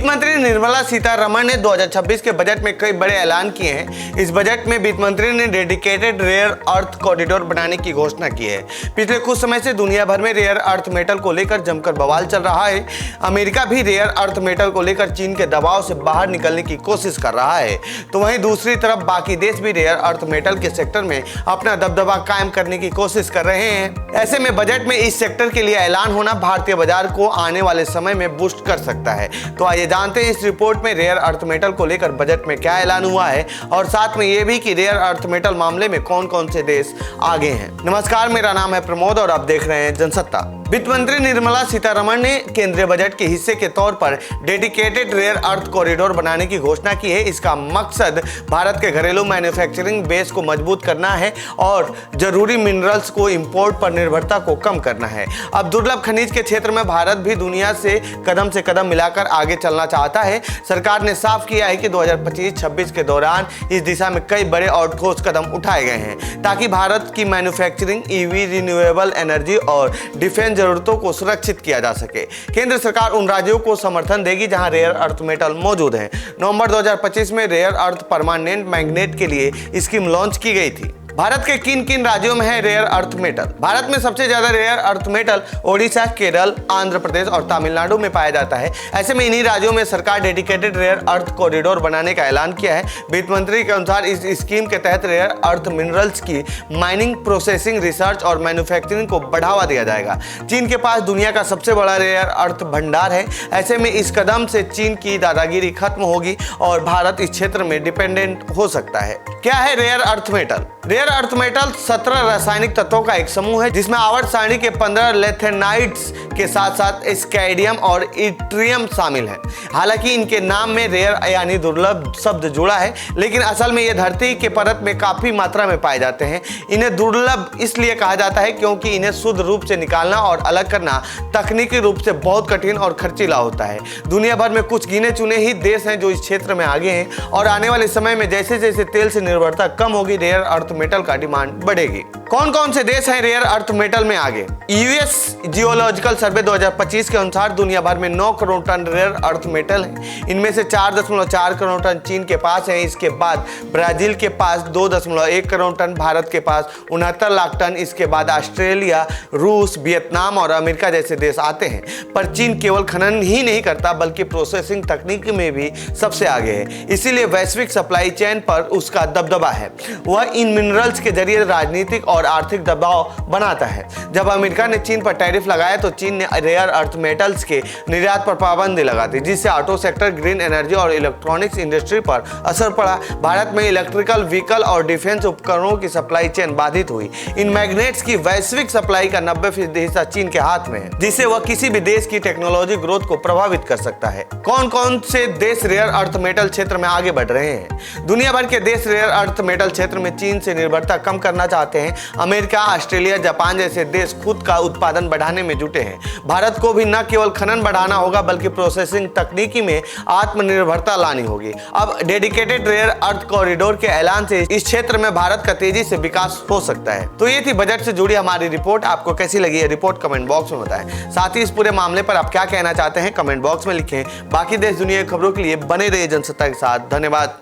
वित्त मंत्री निर्मला सीतारमण ने 2026 के बजट में कई बड़े ऐलान किए हैं। इस बजट में वित्त मंत्री ने डेडिकेटेड रेयर अर्थ कॉरिडोर बनाने की घोषणा की है। पिछले कुछ समय से दुनिया भर में रेयर अर्थ मेटल को लेकर जमकर बवाल चल रहा है। अमेरिका भी रेयर अर्थ मेटल को लेकर चीन के दबाव से बाहर निकलने की कोशिश कर रहा है, तो वहीं दूसरी तरफ बाकी देश भी रेयर अर्थ मेटल के सेक्टर में अपना दबदबा कायम करने की कोशिश कर रहे हैं। ऐसे में बजट में इस सेक्टर के लिए ऐलान होना भारतीय बाजार को आने वाले समय में बूस्ट कर सकता है। तो आइए जानते हैं इस रिपोर्ट में रेयर अर्थ मेटल को लेकर बजट में क्या ऐलान हुआ है और साथ में ये भी कि रेयर अर्थ मेटल मामले में कौन कौन से देश आगे हैं। नमस्कार, मेरा नाम है प्रमोद और आप देख रहे हैं जनसत्ता। वित्त मंत्री निर्मला सीतारमण ने केंद्रीय बजट के हिस्से के तौर पर डेडिकेटेड रेयर अर्थ कॉरिडोर बनाने की घोषणा की है। इसका मकसद भारत के घरेलू मैन्युफैक्चरिंग बेस को मजबूत करना है और जरूरी मिनरल्स को इंपोर्ट पर निर्भरता को कम करना है। अब दुर्लभ खनिज के क्षेत्र में भारत भी दुनिया से कदम मिलाकर आगे चलना चाहता है। सरकार ने साफ किया है कि 2025-26 के दौरान इस दिशा में कई बड़े और ठोस कदम उठाए गए हैं ताकि भारत की मैन्युफैक्चरिंग, ईवी, रिन्यूएबल एनर्जी और डिफेंस जरूरतों को सुरक्षित किया जा सके। केंद्र सरकार उन राज्यों को समर्थन देगी जहां रेयर अर्थ मेटल मौजूद है। नवंबर 2025 में रेयर अर्थ परमानेंट मैग्नेट के लिए स्कीम लॉन्च की गई थी। भारत के किन किन राज्यों में है रेयर अर्थ मेटल? भारत में सबसे ज्यादा rare earth metal Odisha, Kerala, Andhra Pradesh और तमिलनाडु में पाया जाता है। ऐसे में इन्हीं राज्यों में सरकार डेडिकेटेड रेयर अर्थ कॉरिडोर बनाने का ऐलान किया है। वित्त मंत्री के अनुसार इस स्कीम के तहत रेयर अर्थ मिनरल्स की माइनिंग, प्रोसेसिंग, रिसर्च और मैन्युफैक्चरिंग को बढ़ावा दिया जाएगा। चीन के पास दुनिया का सबसे बड़ा रेयर अर्थ भंडार है। ऐसे में इस कदम से चीन की दादागिरी खत्म होगी और भारत इस क्षेत्र में डिपेंडेंट हो सकता है। क्या है rare earth metal? Rare earth metal 17 रासायनिक तत्वों का एक समूह है जिसमें आवर्त सारणी के 15 लेथेनाइड्स के साथ साथ स्कैंडियम और इट्रियम शामिल है। हालांकि इनके नाम में रेयर यानी दुर्लभ शब्द जुड़ा है, लेकिन असल में ये धरती के परत में काफी मात्रा में पाए जाते हैं। इन्हें दुर्लभ इसलिए कहा जाता है क्योंकि इन्हें शुद्ध रूप से निकालना और अलग करना तकनीकी रूप से बहुत कठिन और खर्चीला होता है। दुनिया भर में कुछ गिने चुने ही देश हैं जो इस क्षेत्र में आगे हैं और आने वाले समय में जैसे जैसे तेल से निर्भरता कम होगी, रेयर अर्थ मेटल का डिमांड बढ़ेगी। कौन कौन से देश हैं रेयर अर्थ मेटल में आगे? यूएस जियोलॉजिकल सर्वे 2025 के अनुसार दुनिया भर में 9 crore ton rare earth metal है। इनमें से 4.4 करोड़ टन चीन के पास है। इसके बाद ब्राजील के पास 2.1 करोड़ टन, भारत के पास 69 लाख टन, इसके बाद ऑस्ट्रेलिया, रूस, वियतनाम और अमेरिका जैसे देश आते हैं। पर चीन केवल खनन ही नहीं करता बल्कि प्रोसेसिंग तकनीक में भी सबसे आगे है। इसीलिए वैश्विक सप्लाई चेन पर उसका दबदबा है। वह इन मिनरल्स के जरिए राजनीतिक और आर्थिक दबाव बनाता है। जब अमेरिका ने चीन पर टैरिफ लगाया तो चीन ने रेयर अर्थ मेटल्स के निर्यात पर पाबंदी लगा दी, जिससे ऑटो सेक्टर, ग्रीन एनर्जी और इलेक्ट्रॉनिक्स इंडस्ट्री पर असर पड़ा। भारत में इलेक्ट्रिकल व्हीकल और डिफेंस उपकरणों की सप्लाई चेन बाधित हुई। इन मैग्नेट्स की वैश्विक सप्लाई का 90% हिस्सा चीन के हाथ में है, जिससे वह किसी भी देश की टेक्नोलॉजी ग्रोथ को प्रभावित कर सकता है। कौन कौन से देश रेयर अर्थ मेटल क्षेत्र में आगे बढ़ रहे हैं? दुनिया भर के देश रेयर अर्थ मेटल क्षेत्र में चीन से निर्भरता कम करना चाहते हैं। अमेरिका, ऑस्ट्रेलिया, जापान जैसे देश खुद का उत्पादन बढ़ाने में जुटे हैं। भारत को भी न केवल खनन बढ़ाना होगा बल्कि प्रोसेसिंग तकनीकी में आत्मनिर्भरता लानी होगी। अब डेडिकेटेड रेयर अर्थ कॉरिडोर के ऐलान से इस क्षेत्र में भारत का तेजी से विकास हो सकता है। तो ये थी बजट से जुड़ी हमारी रिपोर्ट। आपको कैसी लगी ये रिपोर्ट कमेंट बॉक्स में बताएं। साथ ही इस पूरे मामले पर आप क्या कहना चाहते हैं कमेंट बॉक्स में लिखें। बाकी देश दुनिया की खबरों के लिए बने रहिए जनसत्ता के साथ। धन्यवाद।